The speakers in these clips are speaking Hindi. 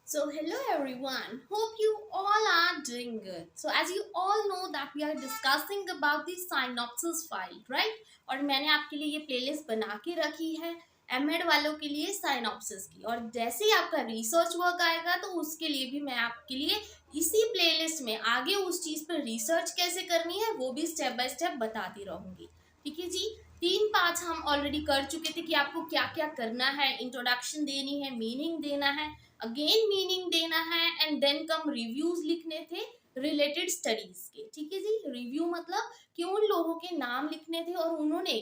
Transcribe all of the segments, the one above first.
So hello everyone, hope you all are doing good. So as you all know that we are discussing about the synopsis file, right? और मैंने आपके लिए ये प्लेलिस्ट बना के रखी है एमएड वालों के लिए साइनॉप्सिस की, और जैसे ही आपका रिसर्च वर्क आएगा तो उसके लिए भी मैं आपके लिए इसी प्लेलिस्ट में आगे उस चीज़ पर रिसर्च कैसे करनी है वो भी स्टेप बाय स्टेप बताती रहूँगी। ठीक है जी। 3 पार्ट्स हम ऑलरेडी कर चुके थे कि आपको क्या क्या करना है, इंट्रोडक्शन देनी है, मीनिंग देना है, अगेन मीनिंग देना है, एंड देन कम रिव्यूज लिखने थे रिलेटेड स्टडीज के। ठीक है जी। रिव्यू मतलब कि उन लोगों के नाम लिखने थे और उन्होंने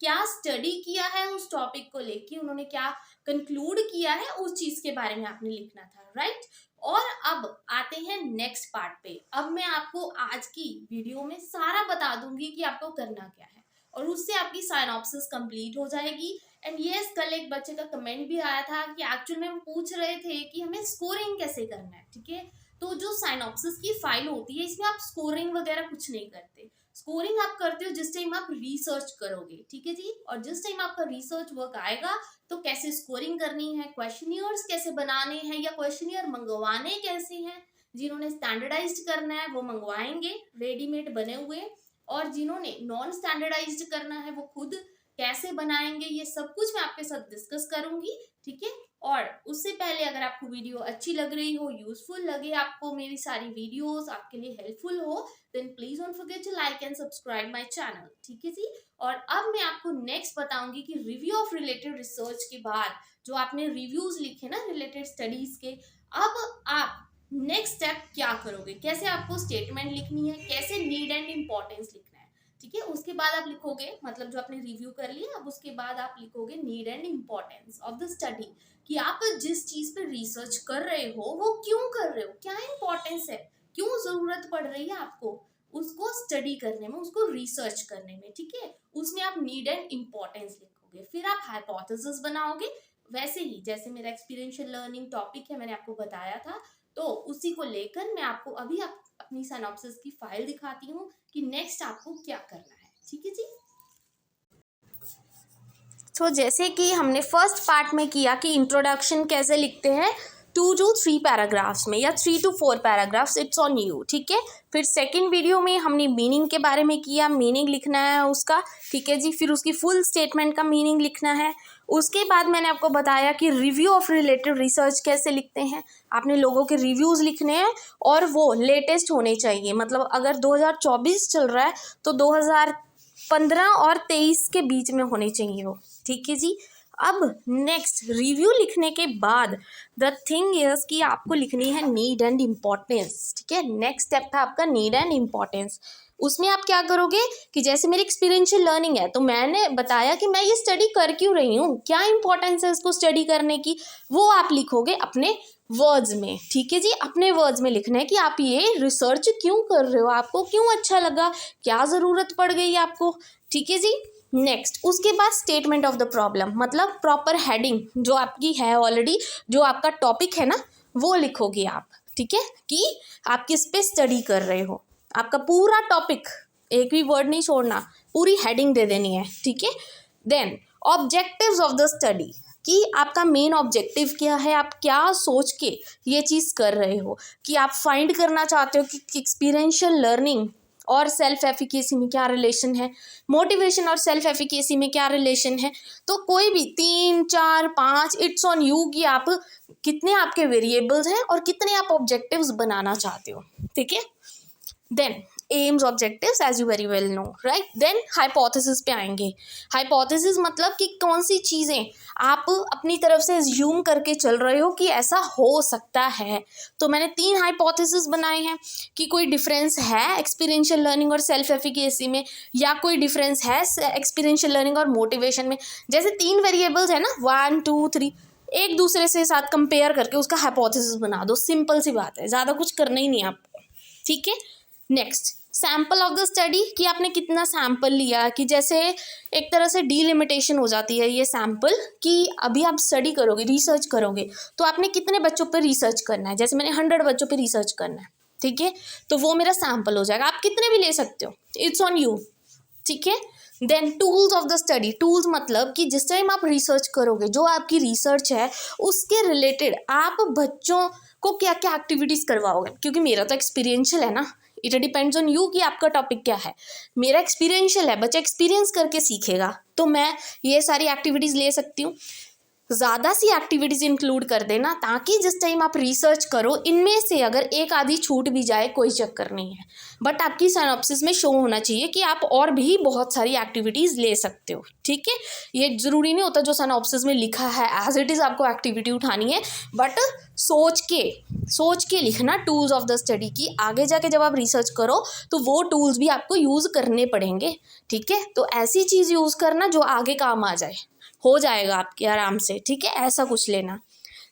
क्या स्टडी किया है उस टॉपिक को लेके, उन्होंने क्या कंक्लूड किया है उस चीज के बारे में आपने लिखना था, राइट। और अब आते हैं नेक्स्ट पार्ट पे। अब मैं आपको आज की वीडियो में सारा बता दूंगी कि आपको करना क्या है, और उससे आपकी साइनॉप्सिस कंप्लीट हो जाएगी। एंड यस, कल एक बच्चे का कमेंट भी आया था कि एक्चुअल में हम पूछ रहे थे कि हमें स्कोरिंग कैसे करना है। ठीक है, तो जो साइनॉप्सिस की फाइल होती है इसमें आप स्कोरिंग वगैरह कुछ नहीं करते। स्कोरिंग आप करते हो जिस टाइम आप रिसर्च करोगे। ठीक है जी। और जिस टाइम आपका रिसर्च वर्क आएगा तो कैसे स्कोरिंग करनी है, क्वेश्चनियर्स कैसे बनाने हैं या क्वेश्चनियर मंगवाने कैसे हैं, जिन्होंने स्टैंडर्डाइज्ड करना है वो मंगवाएंगे रेडीमेड बने हुए, और जिन्होंने नॉन स्टैंडर्डाइज्ड करना है वो खुद कैसे बनाएंगे, ये सब कुछ मैं आपके साथ डिस्कस करूंगी। ठीक है। और उससे पहले अगर आपको वीडियो अच्छी लग रही हो, यूजफुल लगे आपको, मेरी सारी वीडियोस आपके लिए हेल्पफुल हो, then please don't forget to like and subscribe my channel. ठीक है जी। और अब मैं आपको नेक्स्ट बताऊंगी कि रिव्यू ऑफ रिलेटेड रिसर्च के बाद जो आपने रिव्यूज लिखे ना रिलेटेड स्टडीज के, अब आप नेक्स्ट स्टेप क्या करोगे, कैसे आपको स्टेटमेंट लिखनी है, कैसे नीड एंड इम्पोर्टेंस लिखना है। ठीक है। उसके बाद आप लिखोगे, मतलब जो आपने रिव्यू कर लिया, अब उसके बाद आप लिखोगे need and importance of the study, कि आप जिस चीज पे रिसर्च कर रहे हो वो क्यों कर रहे हो, क्या इम्पोर्टेंस है, क्यों जरूरत पड़ रही है आपको उसको स्टडी करने में, उसको रिसर्च करने में। ठीक है। उसमें आप नीड एंड इम्पोर्टेंस लिखोगे, फिर आप हाइपोथेसिस बनाओगे, वैसे ही जैसे मेरा एक्सपीरियंशियल लर्निंग टॉपिक है मैंने आपको बताया था, तो उसी को लेकर मैं आपको अभी अपनी सिनॉप्सिस की फाइल दिखाती हूँ कि नेक्स्ट आपको क्या करना है। ठीक है जी। तो जैसे कि हमने फर्स्ट पार्ट में किया कि इंट्रोडक्शन कैसे लिखते हैं 2 to 3 पैराग्राफ्स में या 3 to 4 paragraphs, it's on you. ठीक है। फिर सेकंड वीडियो में हमने मीनिंग के बारे में किया, मीनिंग लिखना है उसका। ठीक है जी। फिर उसकी फुल स्टेटमेंट का मीनिंग लिखना है। उसके बाद मैंने आपको बताया कि रिव्यू ऑफ रिलेटेड रिसर्च कैसे लिखते हैं। आपने लोगों के रिव्यूज़ लिखने हैं और वो लेटेस्ट होने चाहिए, मतलब अगर 2024 चल रहा है तो 2015 और 23 के बीच में होने चाहिए वो। ठीक है जी। अब नेक्स्ट रिव्यू लिखने के बाद द थिंग इज कि आपको लिखनी है नीड एंड इम्पोर्टेंस। ठीक है। नेक्स्ट स्टेप था आपका नीड एंड इम्पोर्टेंस। उसमें आप क्या करोगे कि जैसे मेरी एक्सपीरियंशियल लर्निंग है तो मैंने बताया कि मैं ये स्टडी कर क्यों रही हूँ, क्या इंपॉर्टेंस है इसको स्टडी करने की, वो आप लिखोगे अपने वर्ड्स में। ठीक है जी। अपने वर्ड्स में लिखना है कि आप ये रिसर्च क्यों कर रहे हो, आपको क्यों अच्छा लगा, क्या ज़रूरत पड़ गई आपको। ठीक है जी। नेक्स्ट उसके बाद स्टेटमेंट ऑफ द प्रॉब्लम, मतलब प्रॉपर हेडिंग जो आपकी है ऑलरेडी, जो आपका टॉपिक है ना वो लिखोगे आप। ठीक है, कि आप किस पे स्टडी कर रहे हो, आपका पूरा टॉपिक, एक भी वर्ड नहीं छोड़ना, पूरी हेडिंग दे देनी है। ठीक है। Then objectives of the study, कि आपका मेन ऑब्जेक्टिव क्या है, आप क्या सोच के ये चीज़ कर रहे हो, कि आप फाइंड करना चाहते हो कि एक्सपीरियंशियल लर्निंग और सेल्फ एफिकेसी में क्या रिलेशन है, मोटिवेशन और सेल्फ एफिकेसी में क्या रिलेशन है। तो कोई भी 3 4 5, इट्स ऑन यू कि आप कितने आपके वेरिएबल्स हैं और कितने आप ऑब्जेक्टिव्स बनाना चाहते हो। ठीक है। Then aims objectives as you very well know, right. Then hypothesis पे आएंगे। हाइपोथेसिस मतलब कि कौन सी चीज़ें आप अपनी तरफ से एज्यूम करके चल रहे हो कि ऐसा हो सकता है। तो मैंने 3 हाइपोथेसिस बनाए हैं कि कोई डिफरेंस है एक्सपीरियंशियल लर्निंग और सेल्फ एफिकेसी में, या कोई डिफरेंस है एक्सपीरियंशियल लर्निंग और मोटिवेशन में। जैसे 3 वेरिएबल्स है ना, 1 2 3, एक दूसरे से साथ कंपेयर करके उसका हाइपोथेसिस बना दो, सिंपल सी बात है, ज़्यादा कुछ करना ही नहीं है आपको। ठीक है। Next sample of the study, कि आपने कितना सैम्पल लिया, कि जैसे एक तरह से डीलिमिटेशन हो जाती है ये सैम्पल, कि अभी आप स्टडी करोगे, रिसर्च करोगे, तो आपने कितने बच्चों पर रिसर्च करना है। जैसे मैंने 100 बच्चों पर रिसर्च करना है, ठीक है, तो वो मेरा सैम्पल हो जाएगा। आप कितने भी ले सकते हो, इट्स ऑन यू। ठीक है। Then tools of the study, tools मतलब कि जिस टाइम आप रिसर्च करोगे, जो आपकी रिसर्च है उसके रिलेटेड आप बच्चों को क्या क्या एक्टिविटीज़ करवाओगे, क्योंकि मेरा तो एक्सपीरियंशियल है ना, इट डिपेंड्स ऑन यू कि आपका टॉपिक क्या है। मेरा एक्सपीरियंशियल है, बच्चा एक्सपीरियंस करके सीखेगा, तो मैं ये सारी एक्टिविटीज़ ले सकती हूँ। ज़्यादा सी एक्टिविटीज़ इंक्लूड कर देना, ताकि जिस टाइम आप रिसर्च करो इनमें से अगर एक आधी छूट भी जाए कोई चक्कर नहीं है, बट आपकी सिनॉप्सिस में शो होना चाहिए कि आप और भी बहुत सारी एक्टिविटीज़ ले सकते हो। ठीक है, ये ज़रूरी नहीं होता जो सिनॉप्सिस में लिखा है एज इट इज़ आपको एक्टिविटी उठानी है, बट सोच के लिखना टूल्स ऑफ द स्टडी की, आगे जाके जब आप रिसर्च करो तो वो टूल्स भी आपको यूज़ करने पड़ेंगे। ठीक है, तो ऐसी चीज़ यूज़ करना जो आगे काम आ जाए, हो जाएगा आपके आराम से। ठीक है, ऐसा कुछ लेना।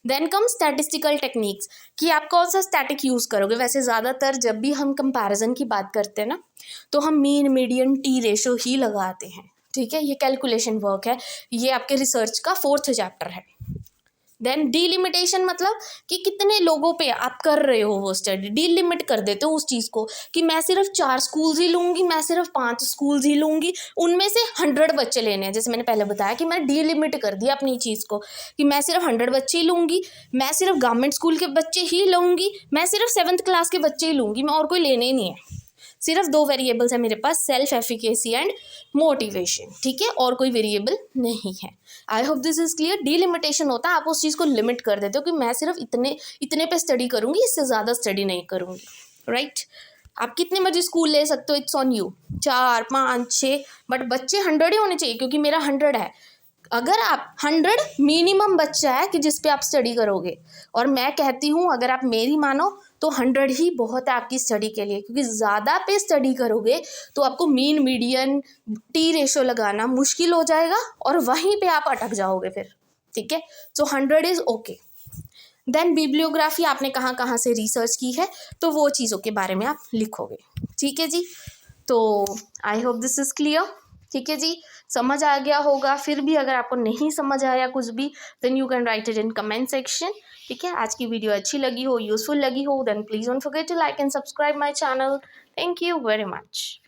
देन कम स्टैटिस्टिकल टेक्निक्स, कि आप कौन सा स्टैटिक यूज़ करोगे। वैसे ज़्यादातर जब भी हम कंपैरिजन की बात करते हैं ना, तो हम मीन मीडियन टी रेशो ही लगाते हैं। ठीक है, ये कैलकुलेशन वर्क है, ये आपके रिसर्च का 4th चैप्टर है। देन डीलिमिटेशन मतलब कि कितने लोगों पे आप कर रहे हो वो स्टडी, डीलिमिट कर देते हो उस चीज़ को कि मैं सिर्फ 4 स्कूल्स ही लूँगी, मैं सिर्फ 5 स्कूल्स ही लूँगी, उनमें से 100 बच्चे लेने हैं। जैसे मैंने पहले बताया कि मैं डीलिमिट कर दिया अपनी चीज़ को कि मैं सिर्फ 100 बच्चे ही लूँगी, मैं सिर्फ गवर्नमेंट स्कूल के बच्चे ही लूँगी, मैं सिर्फ 7th क्लास के बच्चे ही लूँगी, मैं और कोई लेने ही नहीं है। सिर्फ 2 वेरिएबल्स है मेरे पास, सेल्फ एफिकेसी एंड मोटिवेशन। ठीक है, और कोई वेरिएबल नहीं है। I hope this is clear. Delimitation होता है आप उस चीज़ को लिमिट कर देते हो कि मैं सिर्फ इतने पे स्टडी करूँगी, इससे ज़्यादा स्टडी नहीं करूँगी। राइट, आप कितने मर्जी स्कूल ले सकते हो, इट्स ऑन यू, 4, 5, 6, बट बच्चे 100 ही होने चाहिए, क्योंकि मेरा 100 है। अगर आप 100 मिनिमम बच्चा है कि जिस पे आप स्टडी करोगे, और मैं कहती हूँ अगर आप मेरी मानो तो 100 ही बहुत है आपकी स्टडी के लिए, क्योंकि ज़्यादा पे स्टडी करोगे तो आपको मीन मीडियन टी रेशो लगाना मुश्किल हो जाएगा और वहीं पे आप अटक जाओगे फिर। ठीक है, सो 100 इज़ ओके। देन बिब्लियोग्राफी, आपने कहाँ कहाँ से रिसर्च की है तो वो चीज़ों के बारे में आप लिखोगे। ठीक है जी, तो I hope this is clear. ठीक है जी, समझ आ गया होगा। फिर भी अगर आपको नहीं समझ आया कुछ भी, then you can write it in comment section. ठीक है, आज की वीडियो अच्छी लगी हो, यूजफुल लगी हो, then please don't forget to like and subscribe my channel. Thank you very much.